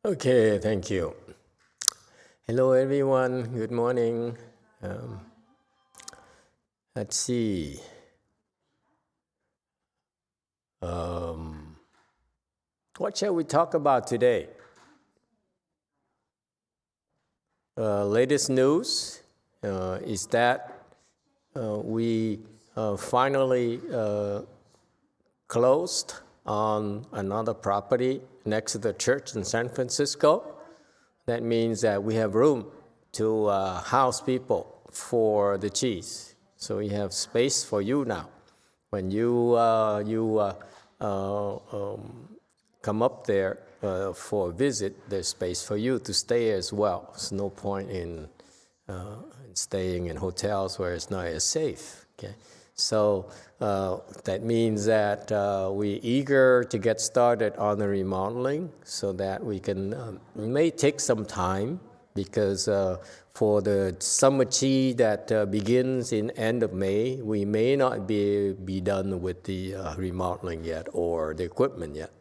Okay, thank you. Hello, everyone. Good morning. Let's see. What shall we talk about today? Latest news is that we finally closed on another property next to the church in San Francisco. That means that we have room to house people for the cheese. So we have space for you now. When you come up there for a visit, there's space for you to stay as well. There's no point in staying in hotels where it's not as safe. Okay? So that means that we're eager to get started on the remodeling so that we can, it may take some time because for the summer tea that begins in end of May, we may not be done with the remodeling yet or the equipment yet.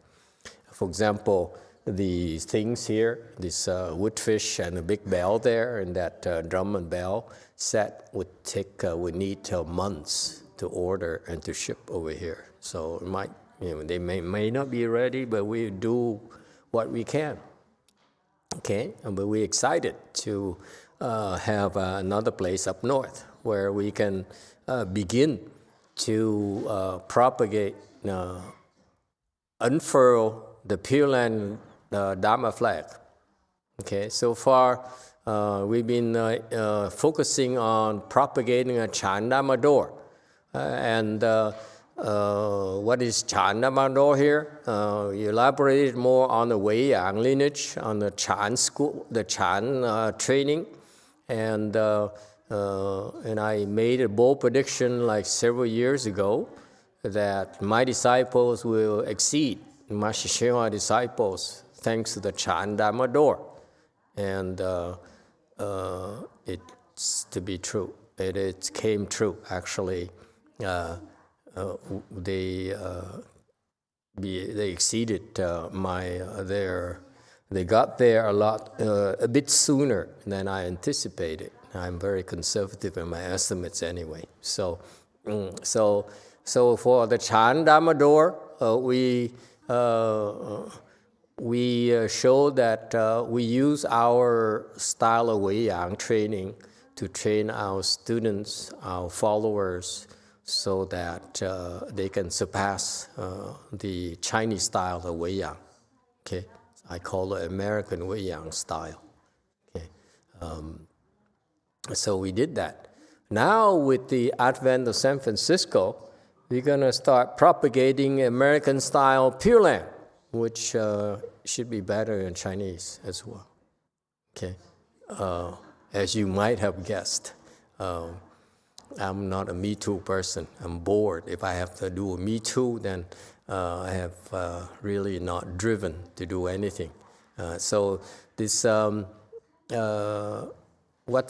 For example, these things here, this woodfish and a big bell there and that drum and bell set would need months to order and to ship over here. So it might, they may not be ready, but we do what we can. Okay, but we're excited to have another place up north where we can begin to propagate, unfurl the Pureland Dharma flag. Okay, so far we've been focusing on propagating a Chan Dharma door. What is Chan Dharma door here? You elaborated more on the Wei-Yang lineage, on the Chan school, the Chan training, and I made a bold prediction like several years ago that my disciples will exceed Master YongHua disciples thanks to the Chan Dharma door, and it's to be true. It came true actually. They exceeded they got there a bit sooner than I anticipated. I'm very conservative in my estimates anyway. So for the Chan Dharma door, we show that we use our style of Wei-Yang training to train our students, our followers, so that they can surpass the Chinese style of Wei-Yang. Okay, I call it American Wei-Yang style. Okay, so we did that. Now with the advent of San Francisco, we're going to start propagating American style Pureland, which should be better in Chinese as well. Okay, as you might have guessed. I'm not a Me Too person. I'm bored. If I have to do a Me Too, then I have really not driven to do anything. So this, what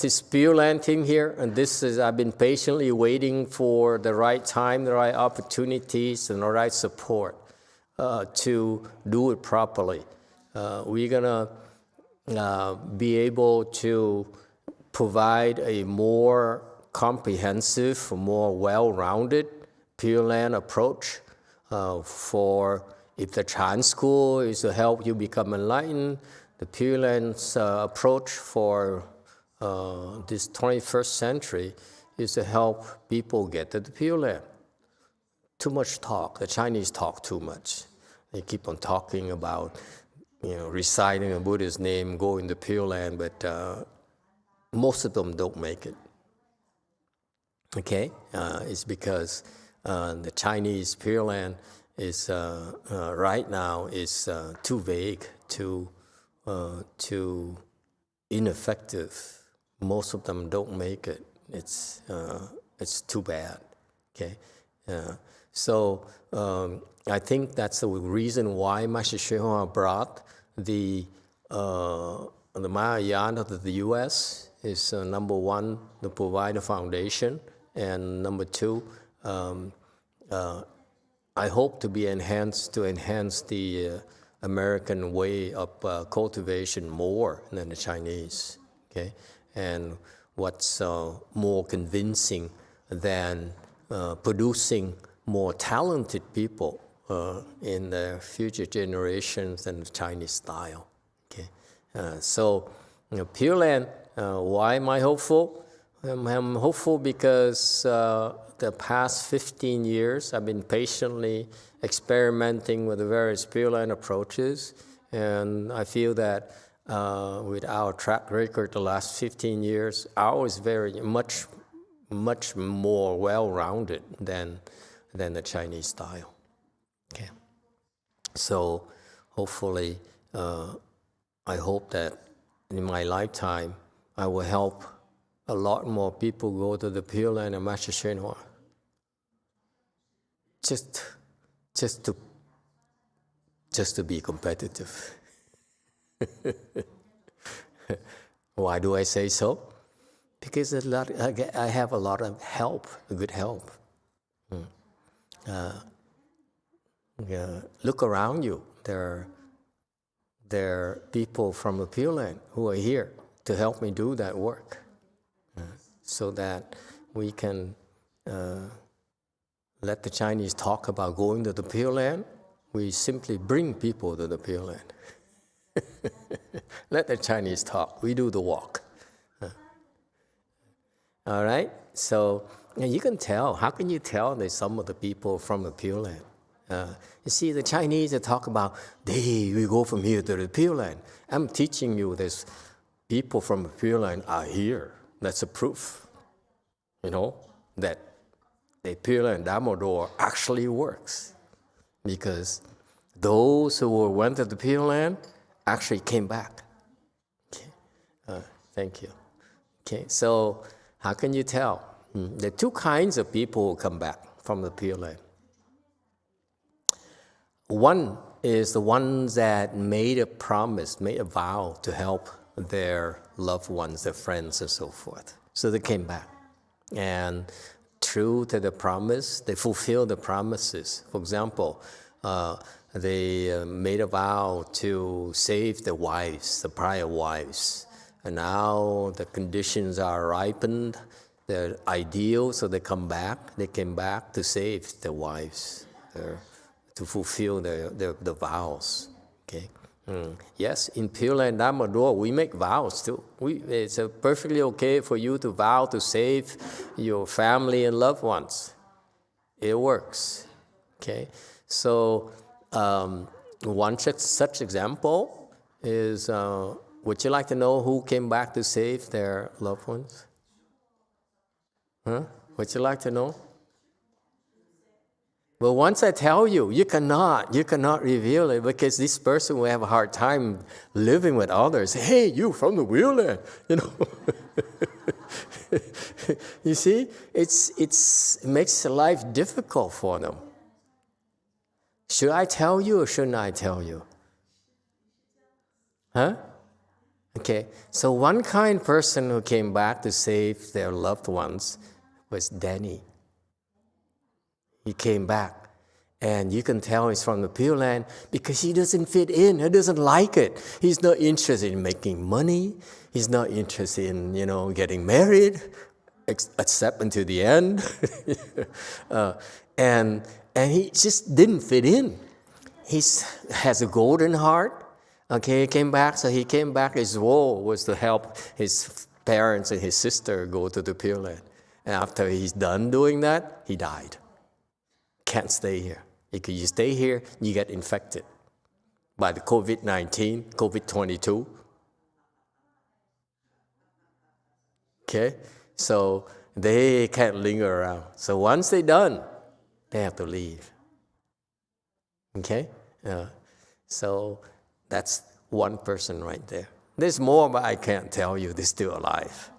is Pureland thing here? And this is, I've been patiently waiting for the right time, the right opportunities, and the right support to do it properly. We're gonna be able to provide a more comprehensive, more well-rounded Pureland approach for if the Chan school is to help you become enlightened, the Pureland's approach for this 21st century is to help people get to the Pureland. Too much talk. The Chinese talk too much. They keep on talking about, reciting a Buddha's name, going to Pureland, but most of them don't make it. Okay, it's because the Chinese Pureland is right now is too vague, too ineffective. Most of them don't make it. It's too bad. Okay, so I think that's the reason why Master YongHua brought the Mahayana to the U.S. is number one, to provide a foundation. And number two, I hope to be enhance the American way of cultivation more than the Chinese. Okay, and what's more convincing than producing more talented people in the future generations than the Chinese style. Okay, so Pureland. Why am I hopeful? I'm hopeful because the past 15 years I've been patiently experimenting with the various Pureland approaches, and I feel that with our track record the last 15 years, ours is very much more well-rounded than the Chinese style. Okay, so hopefully, I hope that in my lifetime I will help a lot more people go to the Pureland and Master Shenhua. Just to be competitive. Why do I say so? Because I have a lot of help, good help. Look around you. There are people from the Pureland who are here to help me do that work, so that we can let the Chinese talk about going to the Pureland. We simply bring people to the Pureland. Let the Chinese talk. We do the walk. All right? So you can tell. How can you tell there's some of the people from the Pureland? You see, the Chinese, they talk about, we go from here to the Pureland. I'm teaching you this. People from the Pureland are here. That's a proof, that the Pureland Dharma door actually works. Because those who went to the Pureland actually came back. Okay. Thank you. Okay, so how can you tell? There are two kinds of people who come back from the Pureland. One is the ones that made a promise, made a vow to help their loved ones, their friends, and so forth. So they came back. And true to the promise, they fulfilled the promises. For example, they made a vow to save the wives, the prior wives. And now the conditions are ripened, they're ideal, so they come back. They came back to save the wives, to fulfill the vows. Okay. Yes, in Pureland Dharma door, we make vows too. It's perfectly okay for you to vow to save your family and loved ones. It works. Okay, so one such example is, would you like to know who came back to save their loved ones? Huh? Would you like to know? Well, once I tell you, you cannot reveal it, because this person will have a hard time living with others. Hey, you from the Pureland, You see, it makes life difficult for them. Should I tell you or shouldn't I tell you? Huh? Okay, so one kind person who came back to save their loved ones was Danny. He came back, and you can tell he's from the Pureland because he doesn't fit in. He doesn't like it. He's not interested in making money. He's not interested in, getting married, except until the end. And he just didn't fit in. He has a golden heart. Okay, he came back. So he came back. His role was to help his parents and his sister go to the Pureland. And after he's done doing that, he died. Can't stay here. If you stay here, you get infected by the COVID-19, COVID-22. Okay, so they can't linger around. So once they're done, they have to leave. Okay, so that's one person right there. There's more, but I can't tell you. They're still alive.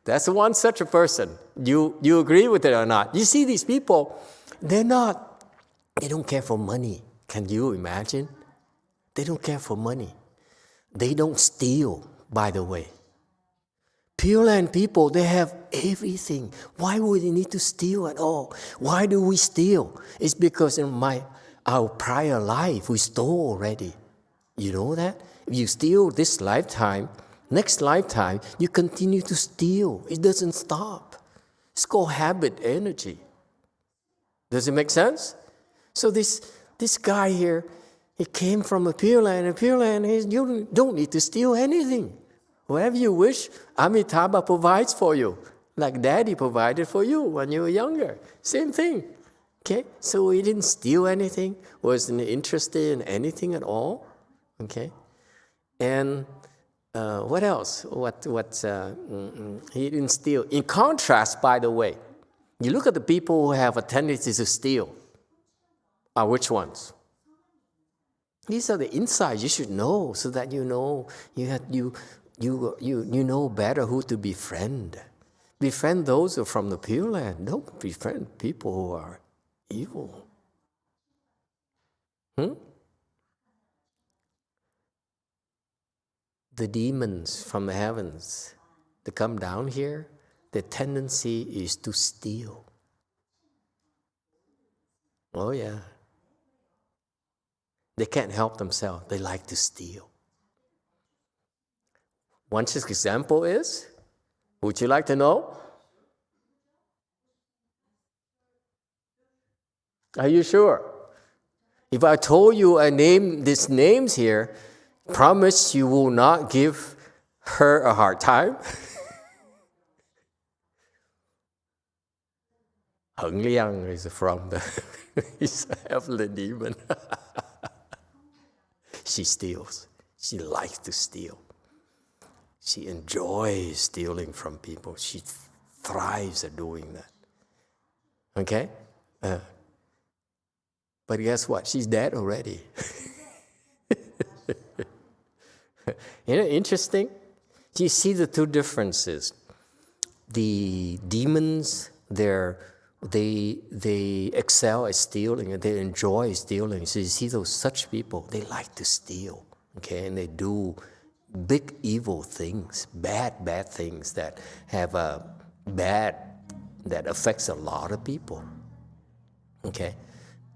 That's one such a person. You agree with it or not? You see these people, they don't care for money. Can you imagine? They don't care for money. They don't steal, by the way. Pure Land people, they have everything. Why would they need to steal at all? Why do we steal? It's because in our prior life, we stole already. You know that? If you steal this lifetime, next lifetime, you continue to steal. It doesn't stop. It's called habit energy. Does it make sense? So this guy here, he came from a Pure Land. And Pure Land is, you don't need to steal anything. Whatever you wish, Amitabha provides for you. Like Daddy provided for you when you were younger. Same thing. Okay? So he didn't steal anything, wasn't interested in anything at all. Okay? And what else? He didn't steal. In contrast, by the way, you look at the people who have a tendency to steal. Which ones? These are the insights you should know, so that you know you know better who to befriend. Befriend those who are from the Pure Land. Don't befriend people who are evil. The demons from the heavens, they come down here, their tendency is to steal. Oh yeah. They can't help themselves. They like to steal. One such example is, would you like to know? Are you sure? If I told you I named these names here, promise you will not give her a hard time? Hận Liang is from he's a heavenly demon. She steals. She likes to steal. She enjoys stealing from people. She thrives at doing that. Okay? But guess what? She's dead already. Interesting? Do you see the two differences? The demons, they excel at stealing and they enjoy stealing. So you see such people, they like to steal. Okay? And they do big evil things, bad things that have that affects a lot of people. Okay?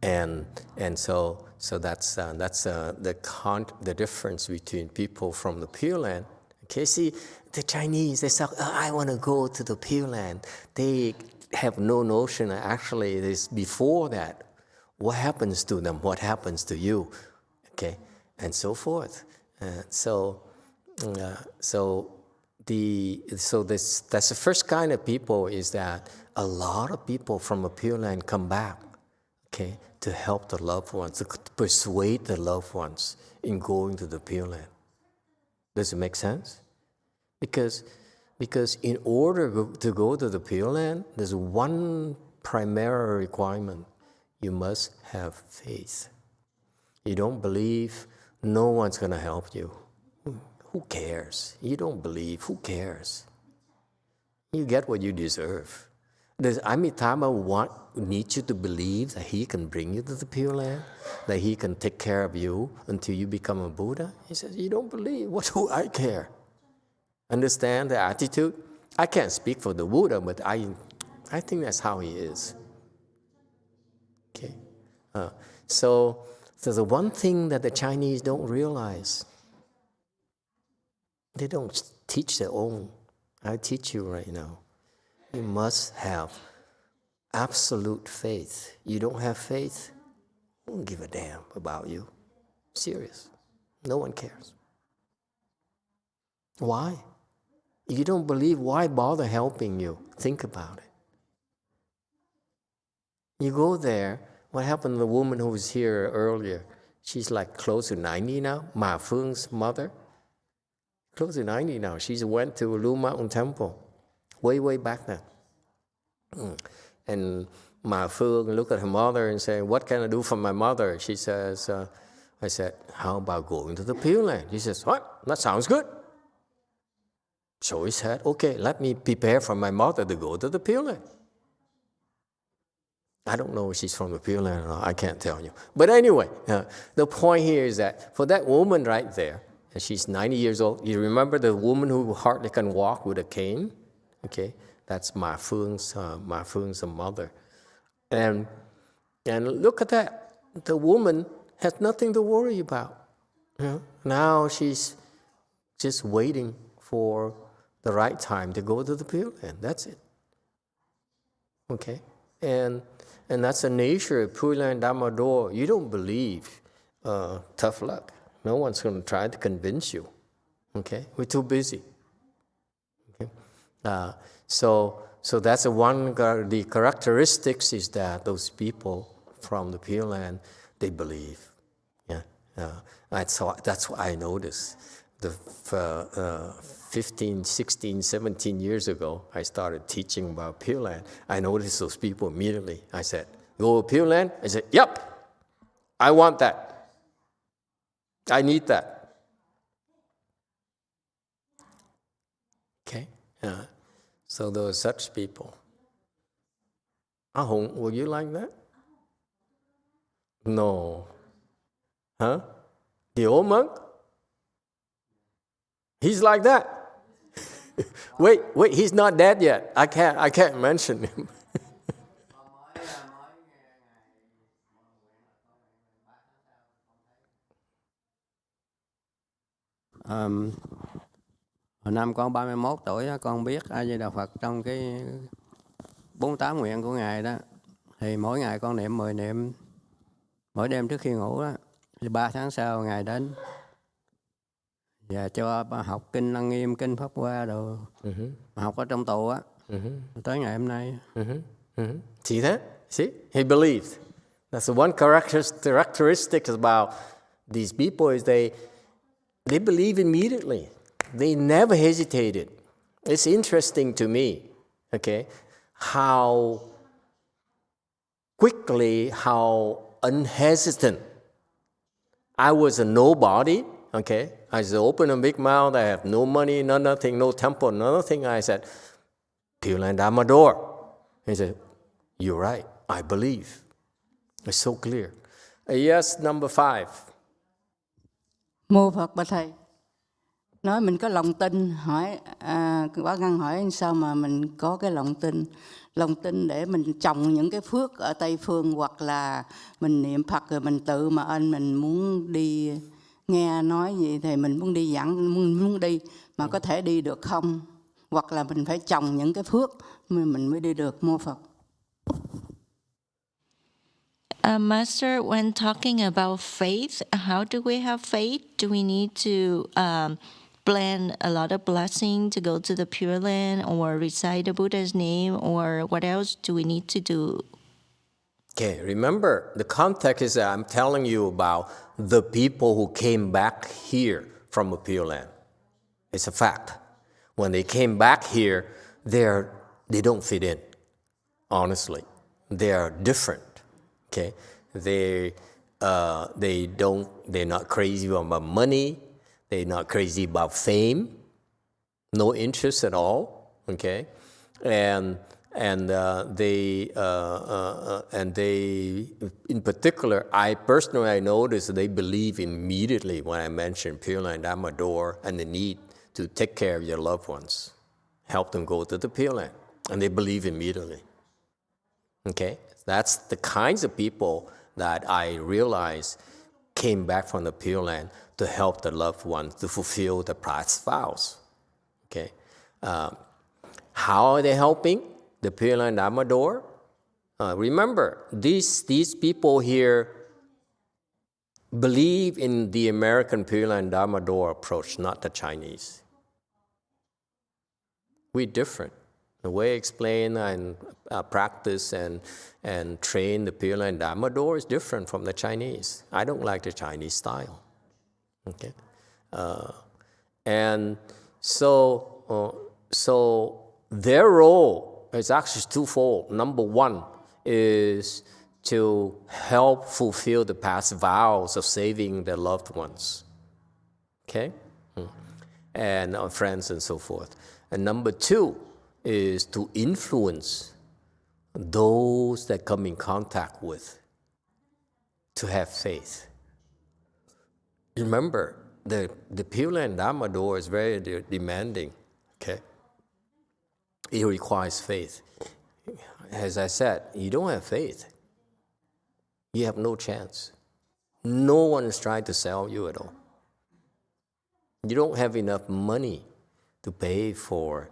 And so that's the difference between people from the Pure Land. Okay, see, the Chinese, they say, I want to go to the Pure Land. They have no notion, actually, this before that, what happens to them, what happens to you, okay, and so forth. That's the first kind of people, is that a lot of people from a Pure Land come back, okay, to help the loved ones, to persuade the loved ones in going to the Pure Land. Does it make sense? Because in order to go to the Pure Land, there's one primary requirement. You must have faith. You don't believe, no one's going to help you. Who cares? You don't believe, who cares? You get what you deserve. Does Amitabha need you to believe that he can bring you to the Pure Land? That he can take care of you until you become a Buddha? He says, you don't believe, what do I care? Understand the attitude? I can't speak for the Buddha, but I think that's how he is. Okay. So the one thing that the Chinese don't realize, they don't teach their own. I teach you right now. You must have absolute faith. You don't have faith, I don't give a damn about you. Serious. No one cares. Why? If you don't believe, why bother helping you? Think about it. You go there, what happened to the woman who was here earlier? She's like close to 90 now, Ma Phung's mother. Close to 90 now. She went to Lu Mountain Temple way back then. And Ma Phung looked at her mother and said, what can I do for my mother? She says, I said, how about going to the Pure Land? He says, what? That sounds good. So he said, okay, let me prepare for my mother to go to the Pure Land. I don't know if she's from the Pureland or not. I can't tell you. But anyway, the point here is that for that woman right there, And she's 90 years old. You remember the woman who hardly can walk with a cane? Okay, that's Ma Phương Phung's mother. And look at that. The woman has nothing to worry about. You know? Now she's just waiting for the right time to go to the Pureland. That's it. Okay? And that's the nature of Pureland Dharma door. You don't believe, tough luck. No one's going to try to convince you. Okay? We're too busy. Okay? So that's the characteristics is that those people from the Pureland, they believe. Yeah, that's what I noticed. 15, 16, 17 years ago, I started teaching about Pureland. I noticed those people immediately. I said, "Go to Pureland?" I said, "Yep, I want that. I need that." Okay, so there are such people. Hùng, would you like that? No. Huh? The old monk? He's like that. Wait, he's not dead yet. I can't mention him. Hồi năm con 31 tuổi đó, con biết A Di Đà Phật trong cái 48 nguyện của Ngài đó. Thì mỗi ngày con niệm 10 niệm, mỗi đêm trước khi ngủ đó. Thì 3 tháng sau Ngài đến và cho học kinh Lăng Nghiêm, kinh Pháp Hoa đồ. Mà học ở trong tù á. Tới ngày hôm nay. See that? See? He believed. That's the one characteristic about these people is they believe immediately. They never hesitated. It's interesting to me, okay, how quickly, how unhesitant. I was a nobody, okay. I just opened a big mouth. I have no money, nothing, no temple, nothing. I said, Pureland Dharma door. He said, "You're right. I believe." It's so clear. Yes, number 5. Mô Phật bạch thầy. Nói mình có lòng tin, hỏi Bá Ngân hỏi sao mà mình có cái lòng tin để mình trồng những cái phước ở Tây Phương, hoặc là mình niệm Phật rồi mình tự mà mình muốn đi nghe nói gì thì mình muốn đi giảng, muốn đi mà có thể đi được không, hoặc là mình phải trồng những cái phước mình mới đi được. Mô Phật. Master, when talking about faith, how do we have faith? Do we need to plan a lot of blessing to go to the Pure Land, or recite the Buddha's name, or what else do we need to do? Okay, remember, the context is that I'm telling you about the people who came back here from the Pure Land. It's a fact. When they came back here, they don't fit in, honestly. They are different. Okay, they're not crazy about money. They're not crazy about fame. No interest at all. Okay, and they in particular, I personally noticed they believe immediately when I mentioned Pureland Dharma door and the need to take care of your loved ones, help them go to the Pureland, and they believe immediately. Okay. That's the kinds of people that I realized came back from the Pure Land to help the loved ones to fulfill the past vows. Okay, how are they helping the Pure Land Dharma door? Remember, these people here believe in the American Pure Land Dharma door approach, not the Chinese. We're different. The way I explain and practice and train the Pureland Dharma door is different from the Chinese. I don't like the Chinese style. Okay, and so their role is actually twofold. Number 1 is to help fulfill the past vows of saving their loved ones. Okay, and friends and so forth. And number 2 is to influence those that come in contact with to have faith. Remember, the Pureland Dharma door is very demanding, okay? It requires faith. As I said, you don't have faith, you have no chance. No one is trying to sell you at all. You don't have enough money to pay for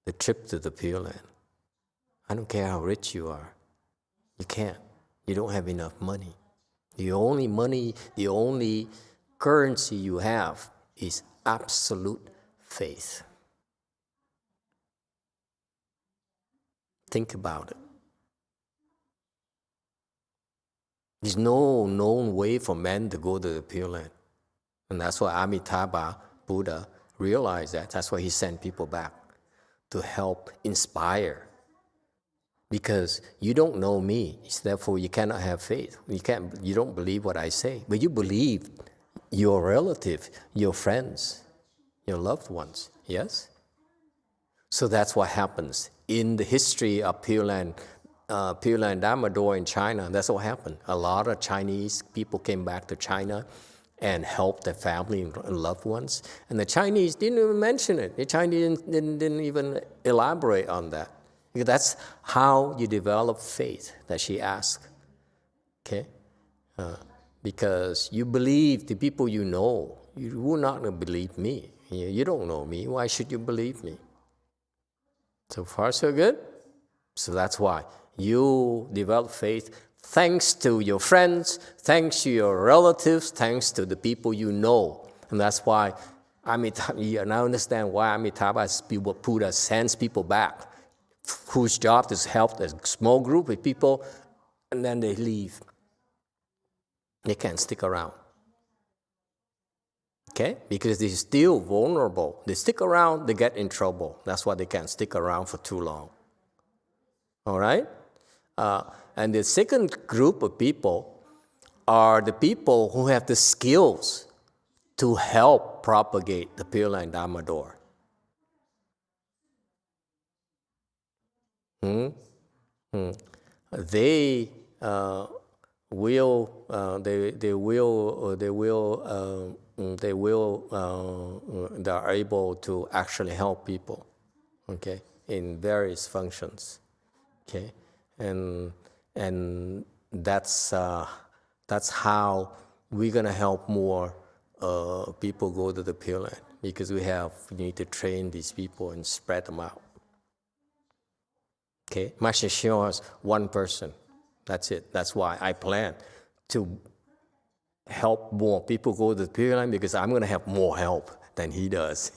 the trip to the Pureland. I don't care how rich you are. You can't. You don't have enough money. The only currency you have is absolute faith. Think about it. There's no known way for men to go to the Pureland. And that's why Amitabha Buddha realized that. That's why he sent people back to help inspire. Because you don't know me, therefore you cannot have faith. You don't believe what I say, but you believe your relative, your friends, your loved ones, yes? So that's what happens. In the history of Pureland Dharma door in China, that's what happened. A lot of Chinese people came back to China and helped their family and loved ones. And the Chinese didn't even mention it. The Chinese didn't even elaborate on that. Because that's how you develop faith, that she asked. Okay? Because you believe the people you know. You will not believe me. You don't know me. Why should you believe me? So far, so good. So that's why you develop faith thanks to your friends, thanks to your relatives, thanks to the people you know. And that's why you now understand why Amitabha Buddha sends people back, whose job is to help a small group of people, and then they leave. They can't stick around. Okay? Because they're still vulnerable. They stick around, they get in trouble. That's why they can't stick around for too long. All right? And the second group of people are the people who have the skills to help propagate the Pureland Dharma door. They are able to actually help people, okay, in various functions, okay, and that's how we're gonna help more people go to the Pureland, because we need to train these people and spread them out. Okay, Master Hsien has one person. That's it. That's why I plan to help more people go to the Pureland, because I'm going to have more help than he does.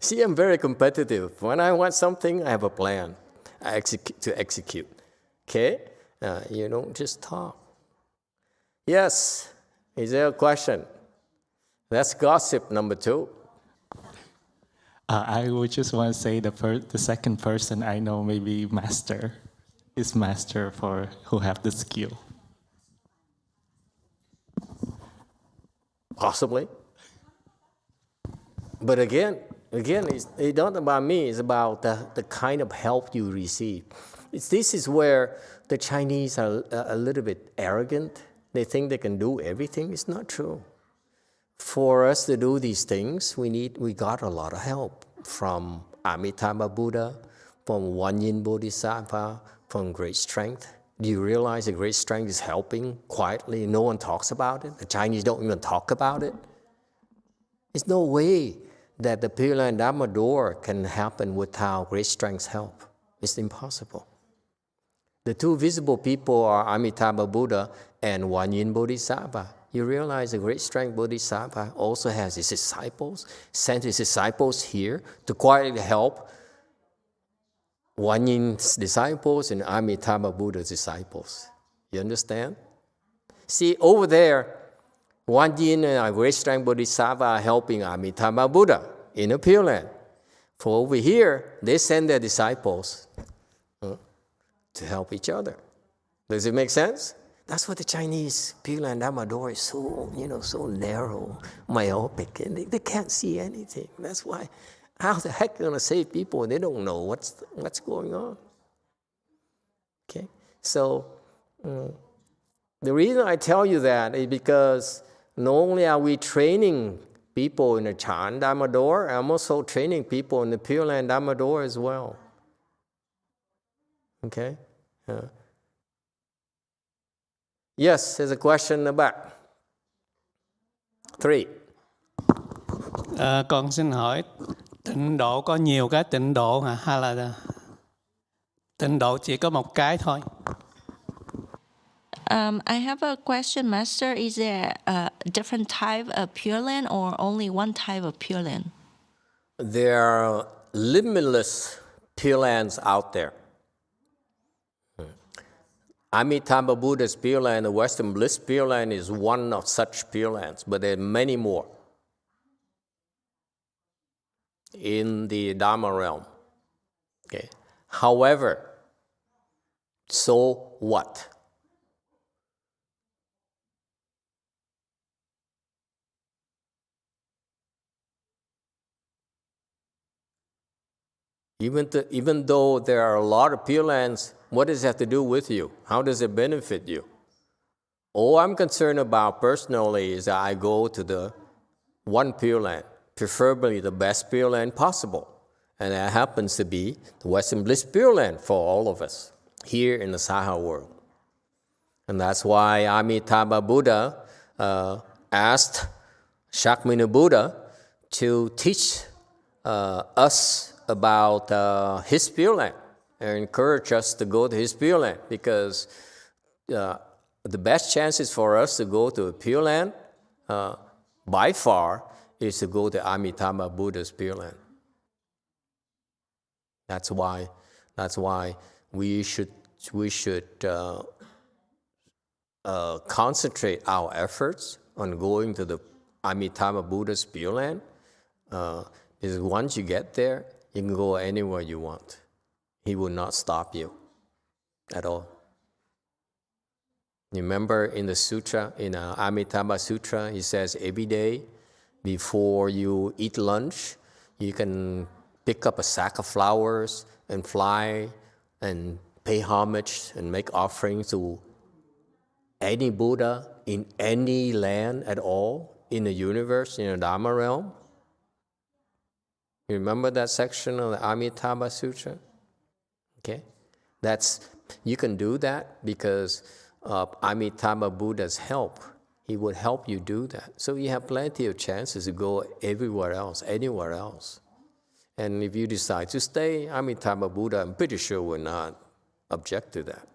See, I'm very competitive. When I want something, I have a plan to execute. Okay? You don't just talk. Yes. Is there a question? That's gossip number 2. I would just want to say the second person I know, maybe master, is master for who have the skill. Possibly. But again, it's not about me. It's about the kind of help you receive. This is where the Chinese are a little bit arrogant. They think they can do everything. It's not true. For us to do these things, we got a lot of help from Amitabha Buddha, from Wanyin Bodhisattva, from great strength. Do you realize the great strength is helping quietly? No one talks about it. The Chinese don't even talk about it. There's no way that the Pureland Dharma door can happen without great strength's help. It's impossible. The two visible people are Amitabha Buddha and Wanyin Bodhisattva. You realize the great strength Bodhisattva also has his disciples, sent his disciples here to quietly help Wanyin's disciples and Amitabha Buddha's disciples. You understand? See, over there, Wanyin and great strength Bodhisattva are helping Amitabha Buddha in a Pureland. For over here, they send their disciples to help each other. Does it make sense? That's what the Chinese Pureland Dharma door is so narrow, myopic, and they can't see anything. That's why, how the heck are they going to save people when they don't know what's going on? Okay, so The reason I tell you that is because not only are we training people in the Chan Dharma door, I'm also training people in the Pureland Dharma door as well. Okay? Yes, there's a question in the back. 3. Con xin hỏi, tịnh độ có nhiều cái tịnh độ hả? Hay là tịnh độ chỉ có một cái thôi? I have a question, Master. Is there a different type of Pure Land or only one type of Pure Land? There are limitless Pure Lands out there. Amitabha Buddha's Pure Land, the Western Bliss Pure Land, is one of such Pure Lands, but there are many more in the Dharma realm. Okay. However, so what? Even though there are a lot of Pure Lands, what does it have to do with you? How does it benefit you? All I'm concerned about personally is that I go to the one Pure Land, preferably the best Pure Land possible. And that happens to be the Western Bliss Pure Land for all of us here in the Saha world. And that's why Amitabha Buddha asked Shakmuni Buddha to teach us about his Pure Land and encourage us to go to his Pure Land, because the best chances for us to go to a Pure Land by far is to go to Amitabha Buddha's Pure Land. That's why we should concentrate our efforts on going to the Amitabha Buddha's Pure Land. Because once you get there, you can go anywhere you want. He will not stop you at all. Remember in the sutra, in Amitabha Sutra, he says every day before you eat lunch, you can pick up a sack of flowers and fly and pay homage and make offerings to any Buddha in any land at all in the universe, in the Dharma realm. You remember that section of the Amitabha Sutra? Okay? You can do that because of Amitabha Buddha's help. He would help you do that. So you have plenty of chances to go everywhere else, anywhere else. And if you decide to stay, Amitabha Buddha, I'm pretty sure, will not object to that.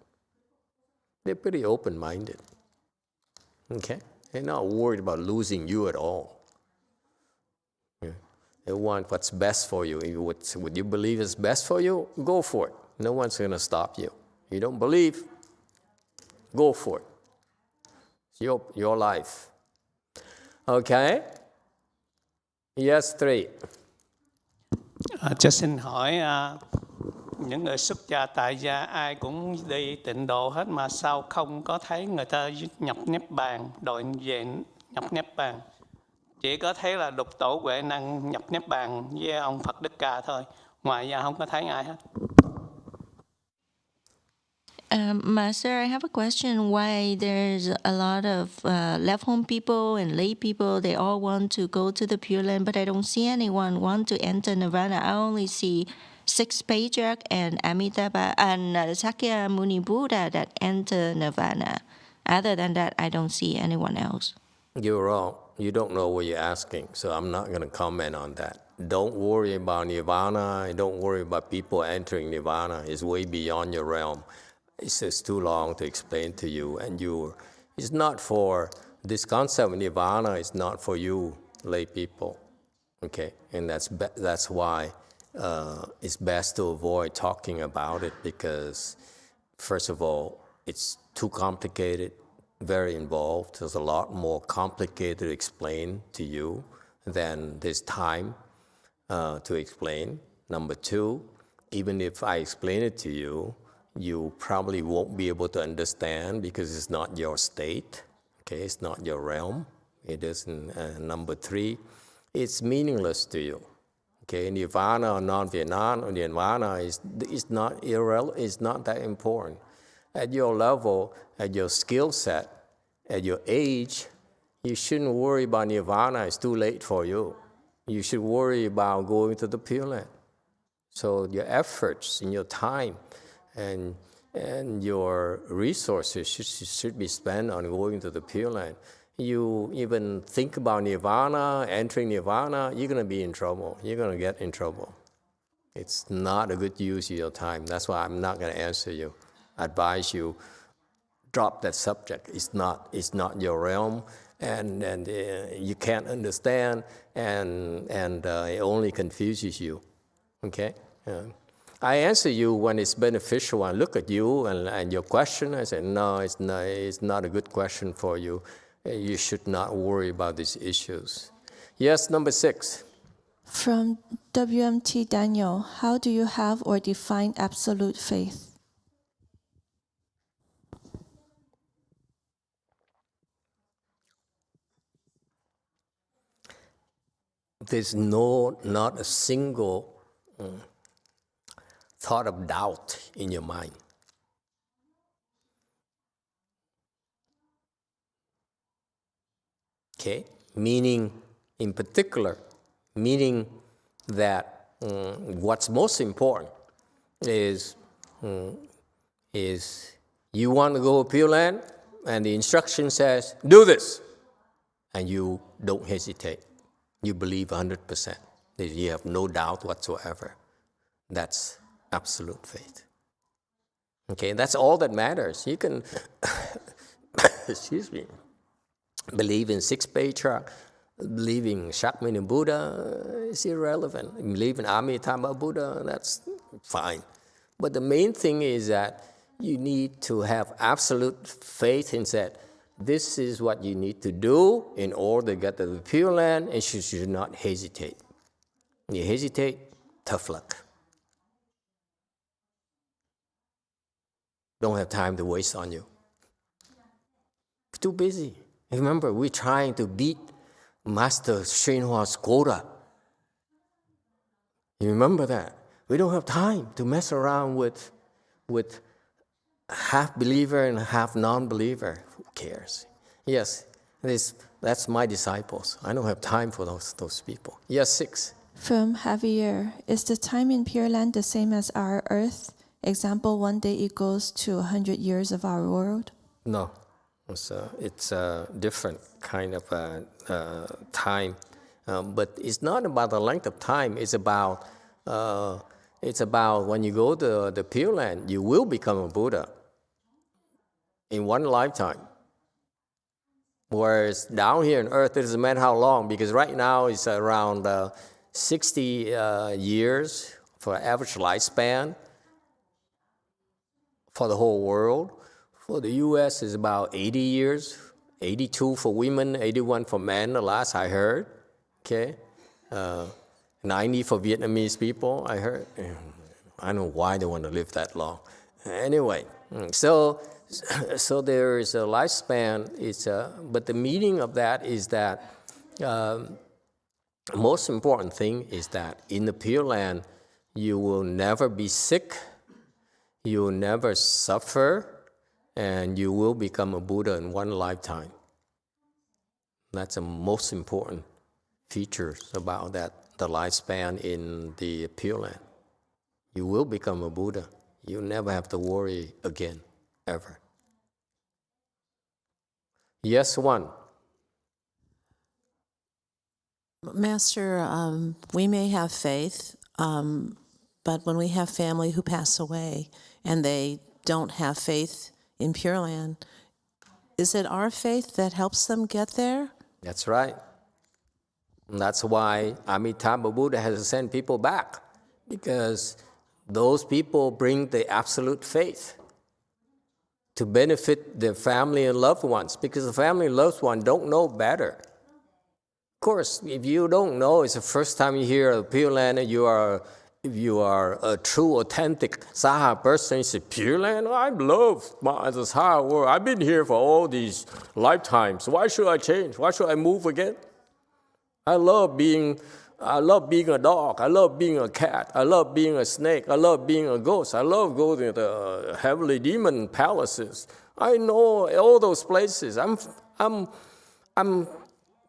They're pretty open-minded. Okay? They're not worried about losing you at all. Yeah. They want what's best for you. What you believe is best for you, go for it. No one's going to stop you. You don't believe, go for it. It's your life. Okay? Yes, 3. Cho xin hỏi, những người xuất gia tại gia ai cũng đi tịnh độ hết mà sao không có thấy người ta nhập Niết Bàn, đội về nhập Niết Bàn? Chỉ có thấy là Lục Tổ Huệ Năng nhập Niết Bàn với ông Phật Đức Ca thôi. Ngoài ra không có thấy ai hết. Master, I have a question. Why there's a lot of left home people and lay people, they all want to go to the Pure Land, but I don't see anyone want to enter Nirvana. I only see 6 patriarchs and Amitabha and Sakyamuni Buddha that enter Nirvana. Other than that, I don't see anyone else. You're wrong. You don't know what you're asking, so I'm not going to comment on that. Don't worry about Nirvana. Don't worry about people entering Nirvana. It's way beyond your realm. It's just too long to explain to you. And it's not for, this concept of Nirvana is not for you lay people. Okay? And that's why it's best to avoid talking about it, because, first of all, it's too complicated, very involved. There's a lot more complicated to explain to you than there's time to explain. Number 2, even if I explain it to you, you probably won't be able to understand because it's not your state. Okay, it's not your realm. It isn't. Number 3, it's meaningless to you. Okay, Nirvana or Nirvana is not irrelevant. It's not that important. At your level, at your skill set, at your age, you shouldn't worry about nirvana. It's too late for you. You should worry about going to the Pure Land. So your efforts and your time and your resources should be spent on going to the Pure Land. You even think about nirvana, entering nirvana, you're going to be in trouble. You're going to get in trouble. It's not a good use of your time. That's why I'm not going to answer you. I advise you, drop that subject. It's not your realm, and you can't understand, and it only confuses you. Okay? I answer you when it's beneficial. I look at you and your question, I say, no, it's not a good question for you. You should not worry about these issues. Yes, number 6. From WMT Daniel, how do you have or define absolute faith? There's not a single thought of doubt in your mind. Okay? Meaning, in particular, meaning that what's most important is you want to go to Pure Land, and the instruction says, do this, and you don't hesitate. You believe 100%. You have no doubt whatsoever. That's absolute faith. Okay, that's all that matters. You can, excuse me, believe in 6 patriarchs, believe in Shakyamuni Buddha, it's irrelevant. Believe in Amitabha Buddha, that's fine. But the main thing is that you need to have absolute faith in that this is what you need to do in order to get to the Pure Land, and you should not hesitate. When you hesitate, tough luck. Don't have time to waste on you. Too busy. Remember, we're trying to beat Master Shenhua's quota. You remember that? We don't have time to mess around with half believer and half non-believer. Who cares? Yes, that's my disciples. I don't have time for those people. Yes, 6. From Javier, is the time in Pure Land the same as our Earth? Example, one day equals to 100 years of our world? No, it's a different kind of time. But it's not about the length of time. It's about when you go to the Pure Land, you will become a Buddha in one lifetime. Whereas down here on Earth, it doesn't matter how long, because right now it's around 60 years for average lifespan for the whole world. For the U.S., it's about 80 years, 82 for women, 81 for men, the last I heard. Okay, 90 for Vietnamese people, I heard. I don't know why they want to live that long. Anyway, so there is a lifespan. But the meaning of that is that most important thing is that in the Pure Land, you will never be sick, you will never suffer, and you will become a Buddha in one lifetime. That's the most important features about that, the lifespan in the Pure Land. You will become a Buddha. You never have to worry again, ever. Yes, 1. Master, we may have faith, but when we have family who pass away and they don't have faith in Pure Land, is it our faith that helps them get there? That's right. And that's why Amitabha Buddha has to send people back, because those people bring the absolute faith to benefit their family and loved ones, because the family and loved ones don't know better. Of course, if you don't know, it's the first time you hear of Pure Land, and if you are a true, authentic Saha person, you say, Pure Land? I love the Saha world. I've been here for all these lifetimes. Why should I change? Why should I move again? I love being a dog. I love being a cat. I love being a snake. I love being a ghost. I love going to the heavenly demon palaces. I know all those places. I'm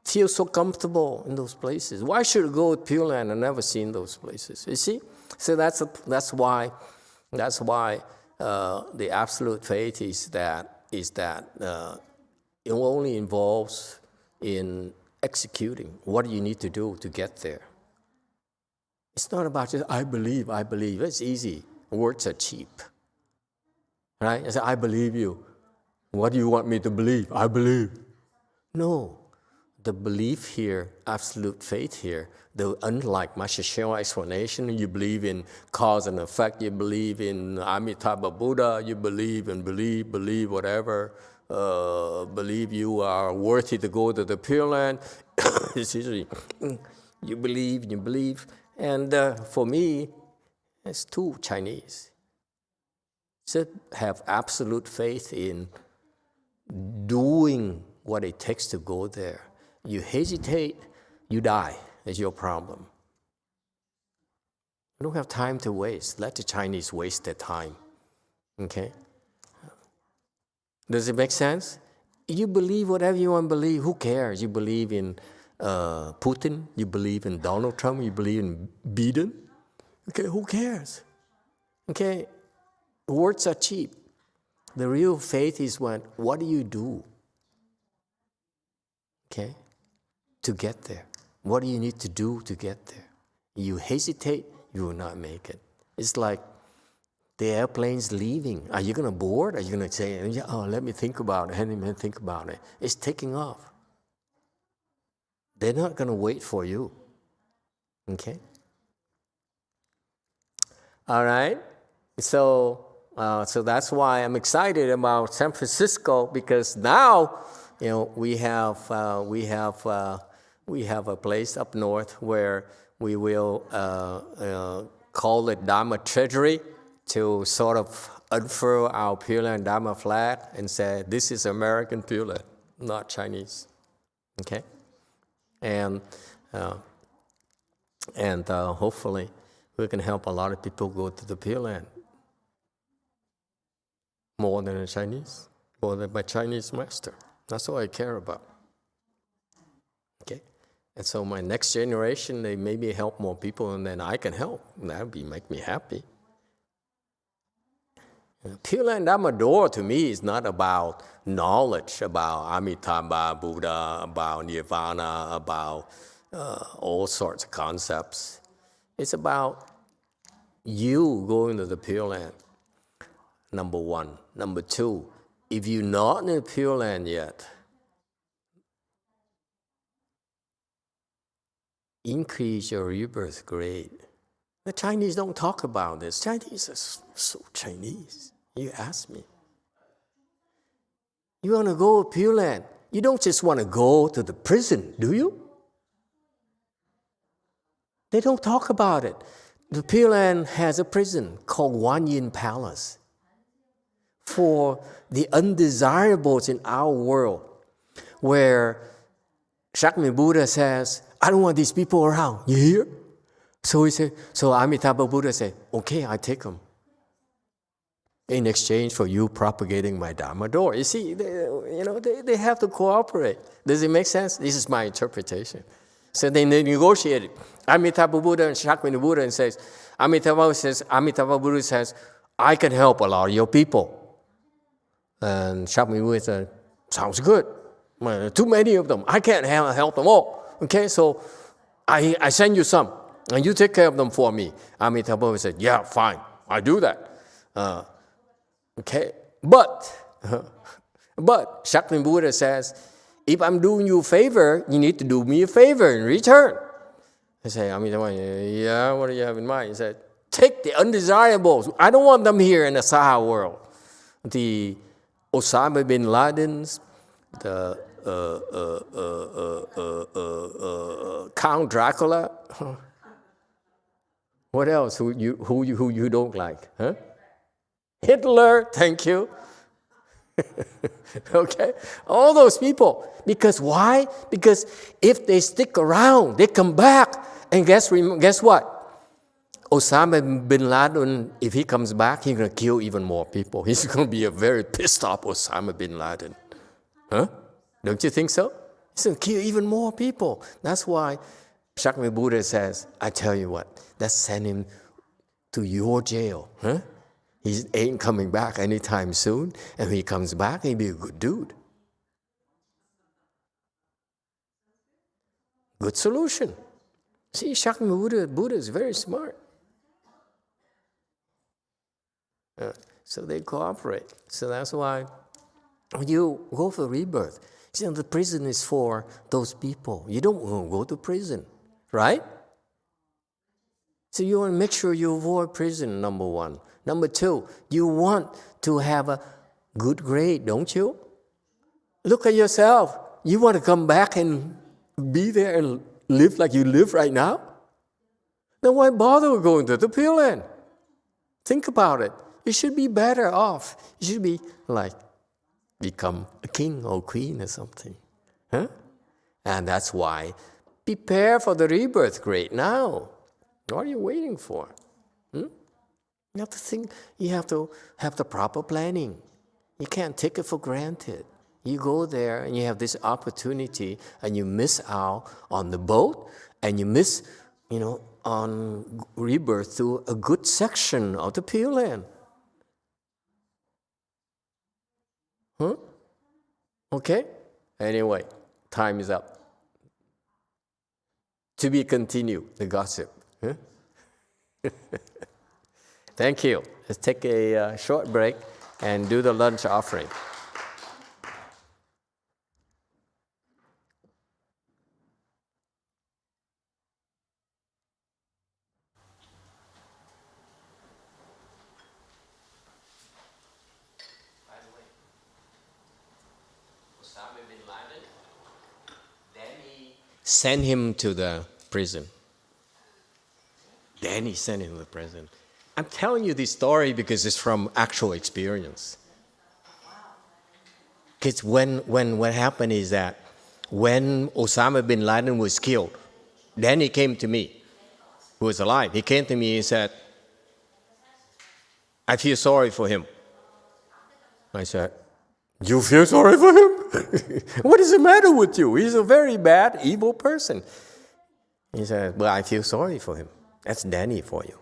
feel so comfortable in those places. Why should I go to Pure Land? I've never seen those places. You see? So that's why the absolute faith is that it only involves in executing what you need to do to get there. It's not about just I believe. It's easy. Words are cheap. Right? I say, I believe you. What do you want me to believe? I believe. No. The belief here, absolute faith here, unlike Master Shell's explanation, you believe in cause and effect, you believe in Emitofuo Buddha, you believe whatever, believe you are worthy to go to the Pure Land. It's usually, you believe. And for me, it's too Chinese. So have absolute faith in doing what it takes to go there. You hesitate, you die. That's your problem. You don't have time to waste. Let the Chinese waste their time. Okay? Does it make sense? You believe whatever you want to believe. Who cares? You believe in Putin. You believe in Donald Trump. You believe in Biden. Okay, who cares? Okay? Words are cheap. The real faith is what do you do? Okay? To get there. What do you need to do to get there? You hesitate, you will not make it. It's like the airplane's leaving. Are you going to board? Are you going to say, oh, let me think about it. It's taking off. They're not going to wait for you. Okay? All right? So that's why I'm excited about San Francisco, because now, we have a place up north where we will call it Dharma treasury to sort of unfurl our Pure Land Dharma flag and say, this is American Pure Land, not Chinese. Okay? And hopefully we can help a lot of people go to the Pure Land. More than a Chinese, more than my Chinese master. That's all I care about. Okay? And so my next generation, they maybe help more people, and then I can help. That would make me happy. Pure Land Dharma door to me is not about knowledge about Amitabha, Buddha, about Nirvana, about all sorts of concepts. It's about you going to the Pure Land, number one. Number two, if you're not in the Pure Land yet, increase your rebirth grade. The Chinese don't talk about this. Chinese are so Chinese. You ask me. You want to go to Pure Land. You don't just want to go to the prison, do you? They don't talk about it. The Pure Land has a prison called Wan Yin Palace for the undesirables in our world, where Shakmi Buddha says, I don't want these people around. You hear? So Amitabha Buddha said, okay, I take them in exchange for you propagating my Dharma door. You see, they have to cooperate. Does it make sense? This is my interpretation. So they negotiated. Amitabha Buddha and Shakmi Buddha and says, Amitabha Buddha says, I can help a lot of your people. And Shakmi Buddha said, sounds good. Too many of them. I can't help them all. Okay, so I send you some, and you take care of them for me. Amitabha Buddha said, yeah, fine, I do that. Okay, but Shakmi Buddha says, if I'm doing you a favor, you need to do me a favor in return. I say, Amitabha, yeah, what do you have in mind? He said, take the undesirables. I don't want them here in the Saha world. The Osama bin Laden's, the Count Dracula. What else? Who you don't like? Huh? Hitler. Thank you. Okay, all those people. Because why? Because if they stick around, they come back, and guess what? Osama bin Laden, if he comes back, he's going to kill even more people. He's going to be a very pissed off Osama bin Laden. Huh? Don't you think so? He's going to kill even more people. That's why Shakya Buddha says, I tell you what, let's send him to your jail. Huh? He ain't coming back anytime soon. And when he comes back, he'll be a good dude. Good solution. See, Shakya Buddha is very smart. So they cooperate. So that's why when you go for rebirth, see, the prison is for those people. You don't want to go to prison, right? So you want to make sure you avoid prison, number one. Number two, you want to have a good grade, don't you? Look at yourself. You want to come back and be there and live like you live right now? Then why bother going to the Pureland? Think about it. You should be better off. You should be like, become a king or queen or something. Huh? And that's why prepare for the rebirth grade now. What are you waiting for? You have to think, you have to have the proper planning. You can't take it for granted. You go there and you have this opportunity and you miss out on the boat and you miss, on rebirth through a good section of the Pureland. Huh? Okay? Anyway, time is up. To be continued, the gossip. Huh? Thank you. Let's take a short break and do the lunch offering. By the way, Osama bin Laden, then he sent him to the prison. Then he sent him to the prison. I'm telling you this story because it's from actual experience. Because when what happened is that when Osama bin Laden was killed, then he came to me, who was alive. He came to me and said, I feel sorry for him. I said, you feel sorry for him? What is the matter with you? He's a very bad, evil person. He said, well, I feel sorry for him. That's Danny for you.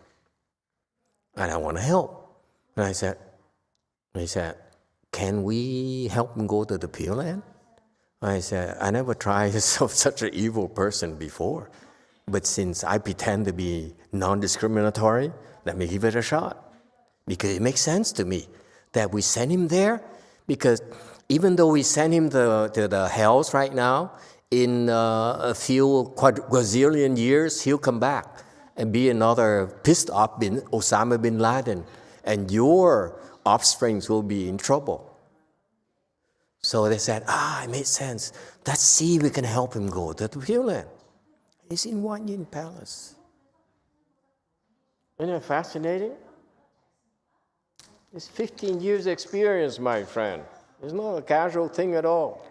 And I want to help. And I said, can we help him go to the Pureland? I said, I never tried such an evil person before. But since I pretend to be non-discriminatory, let me give it a shot. Because it makes sense to me that we send him there. Because even though we send him to the hells right now, in a few quadrillion years, he'll come back and be another pissed off Osama bin Laden. And your offsprings will be in trouble. So they said, it made sense. Let's see if we can help him go to the Pureland. He's in Wan Yin Palace. Isn't that fascinating? It's 15 years experience, my friend. It's not a casual thing at all.